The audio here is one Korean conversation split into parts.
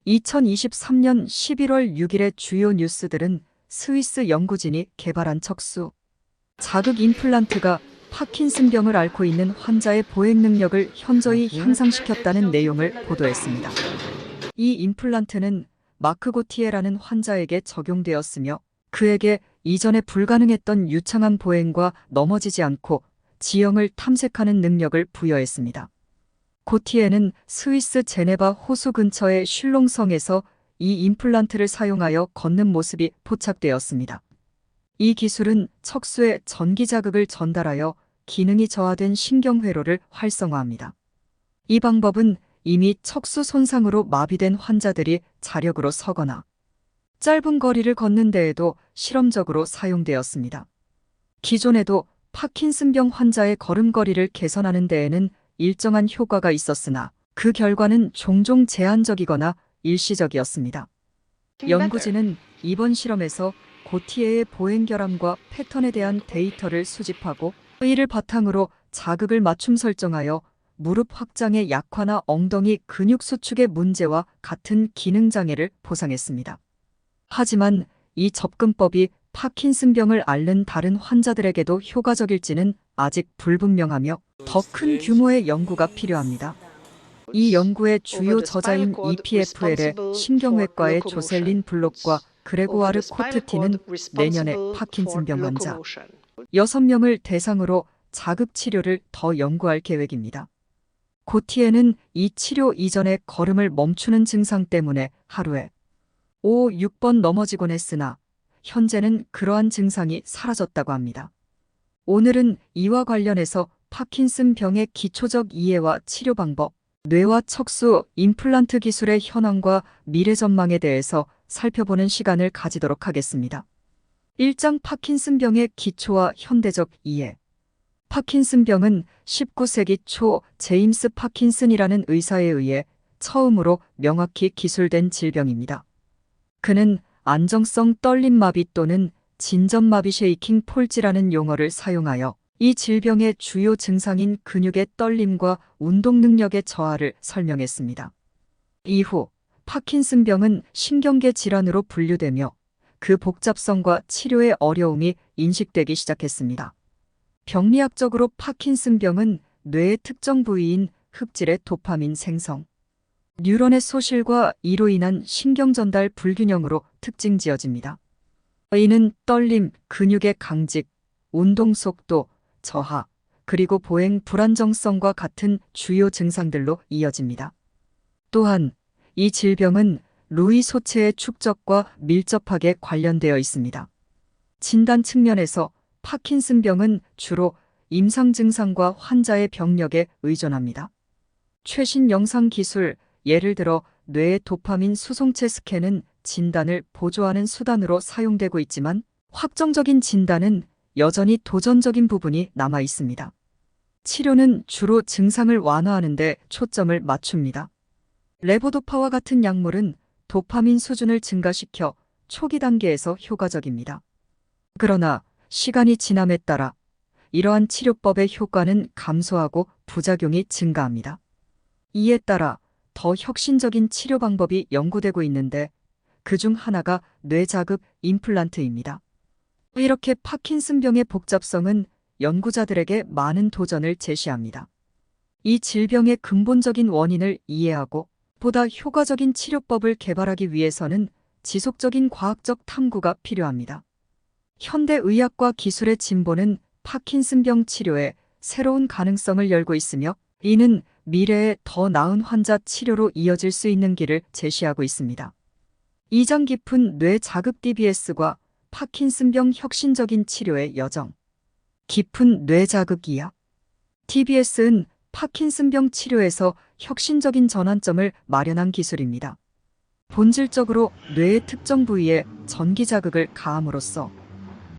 2023년 11월 6일의 주요 뉴스들은 스위스 연구진이 개발한 척수 자극 임플란트가 파킨슨병을 앓고 있는 환자의 보행 능력을 현저히 향상시켰다는 내용을 보도했습니다. 이 임플란트는 마크 고티에라는 환자에게 적용되었으며 그에게 이전에 불가능했던 유창한 보행과 넘어지지 않고 지형을 탐색하는 능력을 부여했습니다. 고티에는 스위스 제네바 호수 근처의 슐롱성에서 이 임플란트를 사용하여 걷는 모습이 포착되었습니다. 이 기술은 척수에 전기 자극을 전달하여 기능이 저하된 신경회로를 활성화합니다. 이 방법은 이미 척수 손상으로 마비된 환자들이 자력으로 서거나 짧은 거리를 걷는 데에도 실험적으로 사용되었습니다. 기존에도 파킨슨병 환자의 걸음걸이를 개선하는 데에는 일정한 효과가 있었으나 그 결과는 종종 제한적이거나 일시적이었습니다. 연구진은 이번 실험에서 고티에의 보행 결함과 패턴에 대한 데이터를 수집하고 이를 바탕으로 자극을 맞춤 설정하여 무릎 확장의 약화나 엉덩이 근육 수축의 문제와 같은 기능 장애를 보상했습니다. 하지만 이 접근법이 파킨슨병을 앓는 다른 환자들에게도 효과적일지는 아직 불분명하며 더 큰 규모의 연구가 필요합니다. 이 연구의 주요 저자인 EPFL의 신경외과의 조셀린 블록과 그레고아르 코트티는 내년에 파킨슨병 환자 6명을 대상으로 자극 치료를 더 연구할 계획입니다. 고티에는 이 치료 이전에 걸음을 멈추는 증상 때문에 하루에 5, 6번 넘어지곤 했으나 현재는 그러한 증상이 사라졌다고 합니다. 오늘은 이와 관련해서 파킨슨병의 기초적 이해와 치료 방법, 뇌와 척수 임플란트 기술의 현황과 미래 전망에 대해서 살펴보는 시간을 가지도록 하겠습니다. 1장 파킨슨병의 기초와 현대적 이해. 파킨슨병은 19세기 초 제임스 파킨슨이라는 의사에 의해 처음으로 명확히 기술된 질병입니다. 그는 안정성 떨림 마비 또는 진전 마비 쉐이킹 폴지라는 용어를 사용하여 이 질병의 주요 증상인 근육의 떨림과 운동 능력의 저하를 설명했습니다. 이후 파킨슨병은 신경계 질환으로 분류되며 그 복잡성과 치료의 어려움이 인식되기 시작했습니다. 병리학적으로 파킨슨병은 뇌의 특정 부위인 흑질의 도파민 생성, 뉴런의 소실과 이로 인한 신경전달 불균형으로 특징 지어집니다. 이는 떨림, 근육의 강직, 운동 속도, 저하, 그리고 보행 불안정성과 같은 주요 증상들로 이어집니다. 또한 이 질병은 루이 소체의 축적과 밀접하게 관련되어 있습니다. 진단 측면에서 파킨슨병은 주로 임상 증상과 환자의 병력에 의존합니다. 최신 영상 기술, 예를 들어 뇌의 도파민 수송체 스캔은 진단을 보조하는 수단으로 사용되고 있지만 확정적인 진단은 여전히 도전적인 부분이 남아 있습니다. 치료는 주로 증상을 완화하는 데 초점을 맞춥니다. 레보도파와 같은 약물은 도파민 수준을 증가시켜 초기 단계에서 효과적입니다. 그러나 시간이 지남에 따라 이러한 치료법의 효과는 감소하고 부작용이 증가합니다. 이에 따라 더 혁신적인 치료 방법이 연구되고 있는데 그중 하나가 뇌자극 임플란트입니다. 이렇게 파킨슨병의 복잡성은 연구자들에게 많은 도전을 제시합니다. 이 질병의 근본적인 원인을 이해하고 보다 효과적인 치료법을 개발하기 위해서는 지속적인 과학적 탐구가 필요합니다. 현대 의학과 기술의 진보는 파킨슨병 치료에 새로운 가능성을 열고 있으며 이는 미래에 더 나은 환자 치료로 이어질 수 있는 길을 제시하고 있습니다. 이장 깊은 뇌 자극 DBS과 파킨슨병 혁신적인 치료의 여정. 깊은 뇌 자극 이학. DBS는 파킨슨병 치료에서 혁신적인 전환점을 마련한 기술입니다. 본질적으로 뇌의 특정 부위에 전기 자극을 가함으로써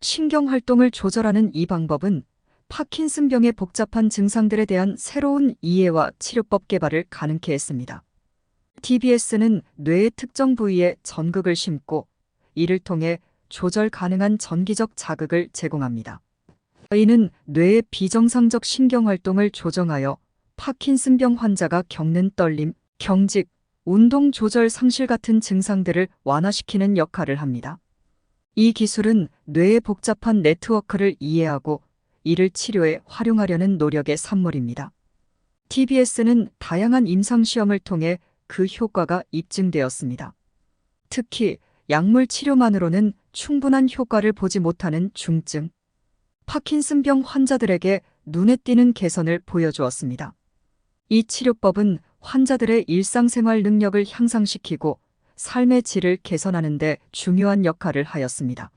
신경 활동을 조절하는 이 방법은 파킨슨병의 복잡한 증상들에 대한 새로운 이해와 치료법 개발을 가능케 했습니다. DBS는 뇌의 특정 부위에 전극을 심고 이를 통해 조절 가능한 전기적 자극을 제공합니다. 이는 뇌의 비정상적 신경활동을 조정하여 파킨슨병 환자가 겪는 떨림, 경직, 운동 조절 상실 같은 증상들을 완화시키는 역할을 합니다. 이 기술은 뇌의 복잡한 네트워크를 이해하고 이를 치료에 활용하려는 노력의 산물입니다. TBS는 다양한 임상시험을 통해 그 효과가 입증되었습니다. 특히 약물 치료만으로는 충분한 효과를 보지 못하는 중증, 파킨슨병 환자들에게 눈에 띄는 개선을 보여주었습니다. 이 치료법은 환자들의 일상생활 능력을 향상시키고 삶의 질을 개선하는 데 중요한 역할을 하였습니다.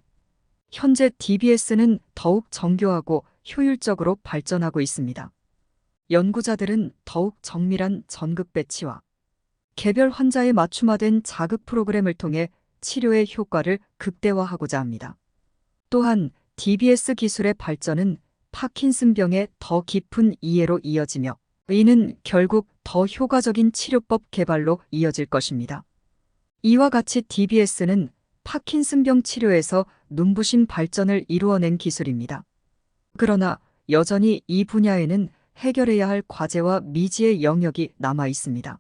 현재 TBS는 더욱 정교하고 효율적으로 발전하고 있습니다. 연구자들은 더욱 정밀한 전극 배치와 개별 환자에 맞춤화된 자극 프로그램을 통해 치료의 효과를 극대화하고자 합니다. 또한 TBS 기술의 발전은 파킨슨병의 더 깊은 이해로 이어지며 이는 결국 더 효과적인 치료법 개발로 이어질 것입니다. 이와 같이 TBS는 파킨슨병 치료에서 눈부신 발전을 이루어낸 기술입니다. 그러나 여전히 이 분야에는 해결해야 할 과제와 미지의 영역이 남아 있습니다.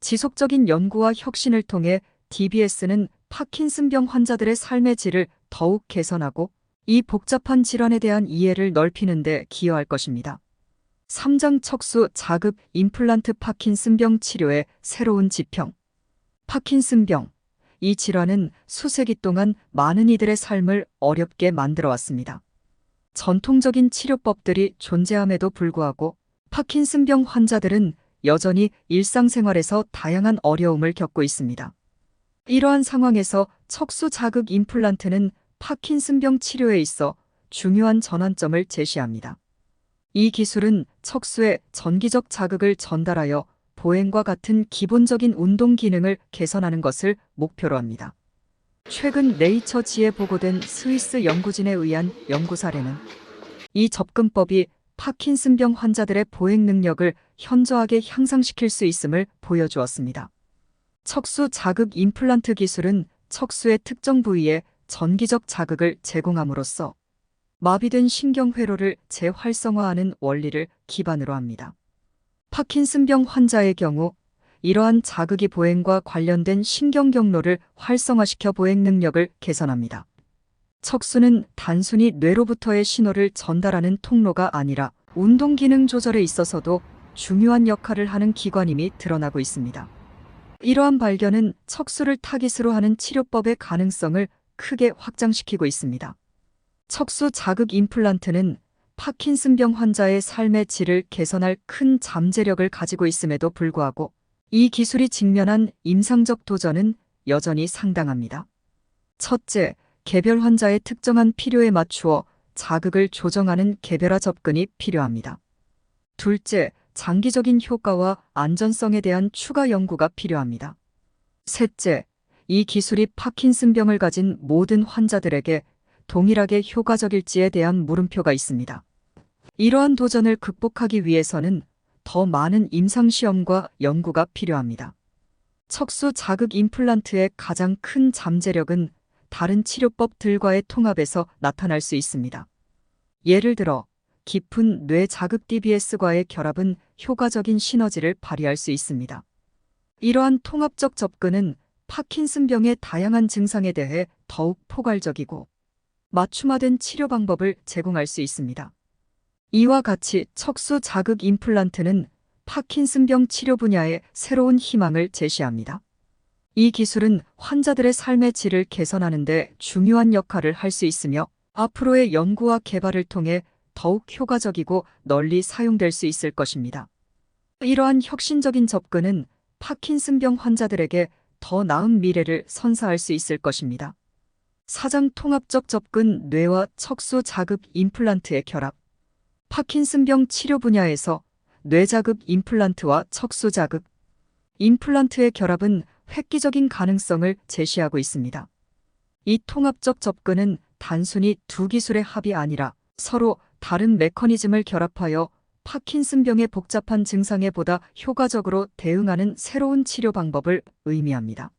지속적인 연구와 혁신을 통해 TBS는 파킨슨병 환자들의 삶의 질을 더욱 개선하고 이 복잡한 질환에 대한 이해를 넓히는 데 기여할 것입니다. 3장 척수 자극 임플란트 파킨슨병 치료의 새로운 지평. 파킨슨병. 이 질환은 수세기 동안 많은 이들의 삶을 어렵게 만들어 왔습니다. 전통적인 치료법들이 존재함에도 불구하고 파킨슨병 환자들은 여전히 일상생활에서 다양한 어려움을 겪고 있습니다. 이러한 상황에서 척수 자극 임플란트는 파킨슨병 치료에 있어 중요한 전환점을 제시합니다. 이 기술은 척수에 전기적 자극을 전달하여 보행과 같은 기본적인 운동 기능을 개선하는 것을 목표로 합니다. 최근 네이처지에 보고된 스위스 연구진에 의한 연구 사례는 이 접근법이 파킨슨병 환자들의 보행 능력을 현저하게 향상시킬 수 있음을 보여주었습니다. 척수 자극 임플란트 기술은 척수의 특정 부위에 전기적 자극을 제공함으로써 마비된 신경회로를 재활성화하는 원리를 기반으로 합니다. 파킨슨병 환자의 경우 이러한 자극이 보행과 관련된 신경 경로를 활성화시켜 보행 능력을 개선합니다. 척수는 단순히 뇌로부터의 신호를 전달하는 통로가 아니라 운동 기능 조절에 있어서도 중요한 역할을 하는 기관임이 드러나고 있습니다. 이러한 발견은 척수를 타깃으로 하는 치료법의 가능성을 크게 확장시키고 있습니다. 척수 자극 임플란트는 파킨슨병 환자의 삶의 질을 개선할 큰 잠재력을 가지고 있음에도 불구하고 이 기술이 직면한 임상적 도전은 여전히 상당합니다. 첫째, 개별 환자의 특정한 필요에 맞추어 자극을 조정하는 개별화 접근이 필요합니다. 둘째, 장기적인 효과와 안전성에 대한 추가 연구가 필요합니다. 셋째, 이 기술이 파킨슨병을 가진 모든 환자들에게 동일하게 효과적일지에 대한 물음표가 있습니다. 이러한 도전을 극복하기 위해서는 더 많은 임상시험과 연구가 필요합니다. 척수 자극 임플란트의 가장 큰 잠재력은 다른 치료법들과의 통합에서 나타날 수 있습니다. 예를 들어 깊은 뇌 자극 DBS과의 결합은 효과적인 시너지를 발휘할 수 있습니다. 이러한 통합적 접근은 파킨슨병의 다양한 증상에 대해 더욱 포괄적이고 맞춤화된 치료 방법을 제공할 수 있습니다. 이와 같이 척수 자극 임플란트는 파킨슨병 치료 분야에 새로운 희망을 제시합니다. 이 기술은 환자들의 삶의 질을 개선하는 데 중요한 역할을 할 수 있으며 앞으로의 연구와 개발을 통해 더욱 효과적이고 널리 사용될 수 있을 것입니다. 이러한 혁신적인 접근은 파킨슨병 환자들에게 더 나은 미래를 선사할 수 있을 것입니다. 4장 통합적 접근 뇌와 척수 자극 임플란트의 결합. 파킨슨병 치료 분야에서 뇌자극 임플란트와 척수 자극 임플란트의 결합은 획기적인 가능성을 제시하고 있습니다. 이 통합적 접근은 단순히 두 기술의 합이 아니라 서로 다른 메커니즘을 결합하여 파킨슨병의 복잡한 증상에 보다 효과적으로 대응하는 새로운 치료 방법을 의미합니다.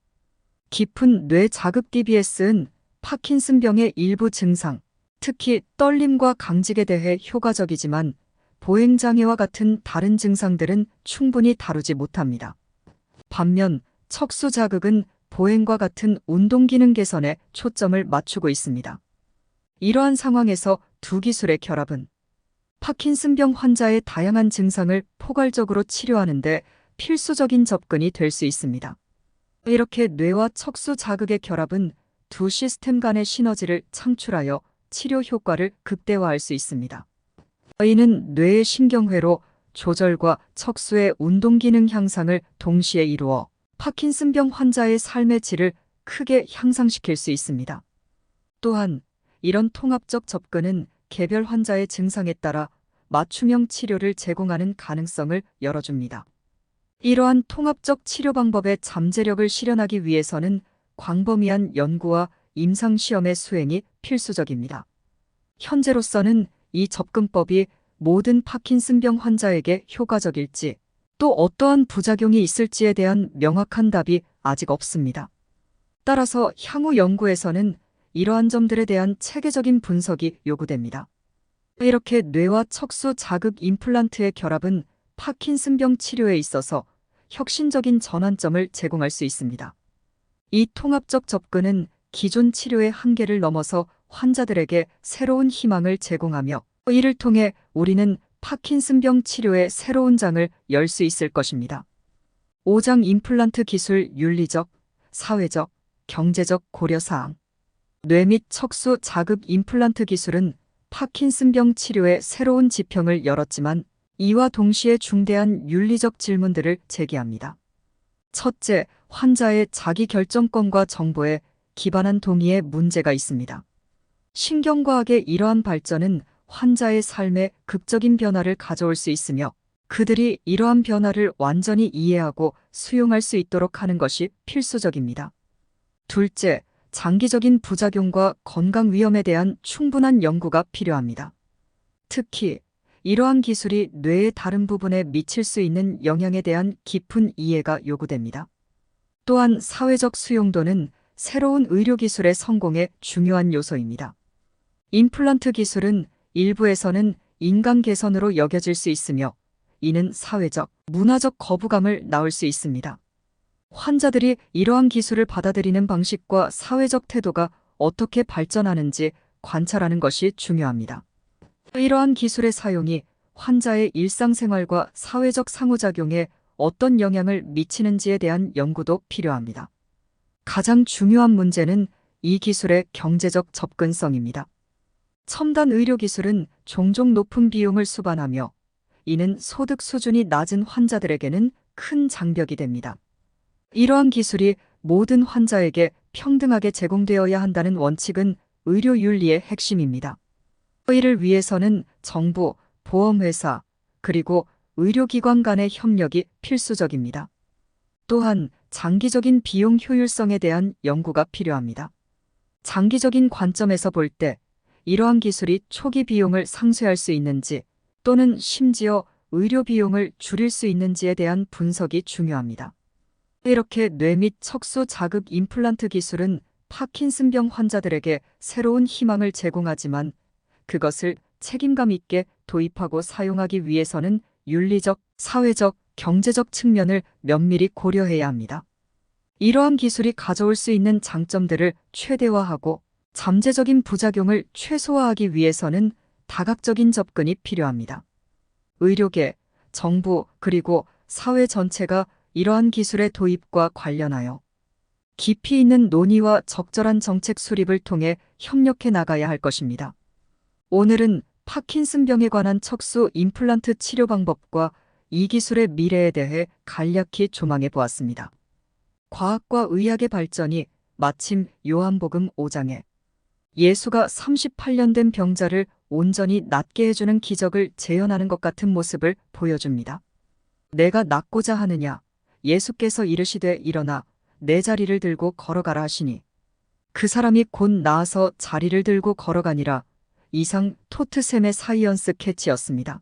깊은 뇌 자극 DBS는 파킨슨병의 일부 증상, 특히 떨림과 강직에 대해 효과적이지만 보행장애와 같은 다른 증상들은 충분히 다루지 못합니다. 반면 척수 자극은 보행과 같은 운동 기능 개선에 초점을 맞추고 있습니다. 이러한 상황에서 두 기술의 결합은 파킨슨병 환자의 다양한 증상을 포괄적으로 치료하는 데 필수적인 접근이 될 수 있습니다. 이렇게 뇌와 척수 자극의 결합은 두 시스템 간의 시너지를 창출하여 치료 효과를 극대화할 수 있습니다. 이는 뇌의 신경회로 조절과 척수의 운동 기능 향상을 동시에 이루어 파킨슨병 환자의 삶의 질을 크게 향상시킬 수 있습니다. 또한 이런 통합적 접근은 개별 환자의 증상에 따라 맞춤형 치료를 제공하는 가능성을 열어줍니다. 이러한 통합적 치료 방법의 잠재력을 실현하기 위해서는 광범위한 연구와 임상시험의 수행이 필수적입니다. 현재로서는 이 접근법이 모든 파킨슨병 환자에게 효과적일지 또 어떠한 부작용이 있을지에 대한 명확한 답이 아직 없습니다. 따라서 향후 연구에서는 이러한 점들에 대한 체계적인 분석이 요구됩니다. 이렇게 뇌와 척수 자극 임플란트의 결합은 파킨슨병 치료에 있어서 혁신적인 전환점을 제공할 수 있습니다. 이 통합적 접근은 기존 치료의 한계를 넘어서 환자들에게 새로운 희망을 제공하며 이를 통해 우리는 파킨슨병 치료의 새로운 장을 열 수 있을 것입니다. 5장 임플란트 기술 윤리적, 사회적, 경제적 고려사항. 뇌 및 척수 자극 임플란트 기술은 파킨슨병 치료의 새로운 지평을 열었지만 이와 동시에 중대한 윤리적 질문들을 제기합니다. 첫째, 환자의 자기 결정권과 정보에 기반한 동의에 문제가 있습니다. 신경과학의 이러한 발전은 환자의 삶에 극적인 변화를 가져올 수 있으며 그들이 이러한 변화를 완전히 이해하고 수용할 수 있도록 하는 것이 필수적입니다. 둘째, 장기적인 부작용과 건강 위험에 대한 충분한 연구가 필요합니다. 특히 이러한 기술이 뇌의 다른 부분에 미칠 수 있는 영향에 대한 깊은 이해가 요구됩니다. 또한 사회적 수용도는 새로운 의료기술의 성공의 중요한 요소입니다. 임플란트 기술은 일부에서는 인간 개선으로 여겨질 수 있으며 이는 사회적, 문화적 거부감을 낳을 수 있습니다. 환자들이 이러한 기술을 받아들이는 방식과 사회적 태도가 어떻게 발전하는지 관찰하는 것이 중요합니다. 이러한 기술의 사용이 환자의 일상생활과 사회적 상호작용에 어떤 영향을 미치는지에 대한 연구도 필요합니다. 가장 중요한 문제는 이 기술의 경제적 접근성입니다. 첨단 의료기술은 종종 높은 비용을 수반하며 이는 소득 수준이 낮은 환자들에게는 큰 장벽이 됩니다. 이러한 기술이 모든 환자에게 평등하게 제공되어야 한다는 원칙은 의료윤리의 핵심입니다. 이를 위해서는 정부, 보험회사, 그리고 의료기관 간의 협력이 필수적입니다. 또한 장기적인 비용 효율성에 대한 연구가 필요합니다. 장기적인 관점에서 볼 때 이러한 기술이 초기 비용을 상쇄할 수 있는지 또는 심지어 의료 비용을 줄일 수 있는지에 대한 분석이 중요합니다. 이렇게 뇌 및 척수 자극 임플란트 기술은 파킨슨병 환자들에게 새로운 희망을 제공하지만 그것을 책임감 있게 도입하고 사용하기 위해서는 윤리적, 사회적, 경제적 측면을 면밀히 고려해야 합니다. 이러한 기술이 가져올 수 있는 장점들을 최대화하고 잠재적인 부작용을 최소화하기 위해서는 다각적인 접근이 필요합니다. 의료계, 정부, 그리고 사회 전체가 이러한 기술의 도입과 관련하여 깊이 있는 논의와 적절한 정책 수립을 통해 협력해 나가야 할 것입니다. 오늘은 파킨슨병에 관한 척수 임플란트 치료 방법과 이 기술의 미래에 대해 간략히 조망해 보았습니다. 과학과 의학의 발전이 마침 요한복음 5장에 예수가 38년 된 병자를 온전히 낫게 해주는 기적을 재현하는 것 같은 모습을 보여줍니다. 내가 낫고자 하느냐? 예수께서 이르시되 일어나 내 자리를 들고 걸어가라 하시니 그 사람이 곧 나아서 자리를 들고 걸어가니라. 이상 토트샘의 사이언스 캐치였습니다.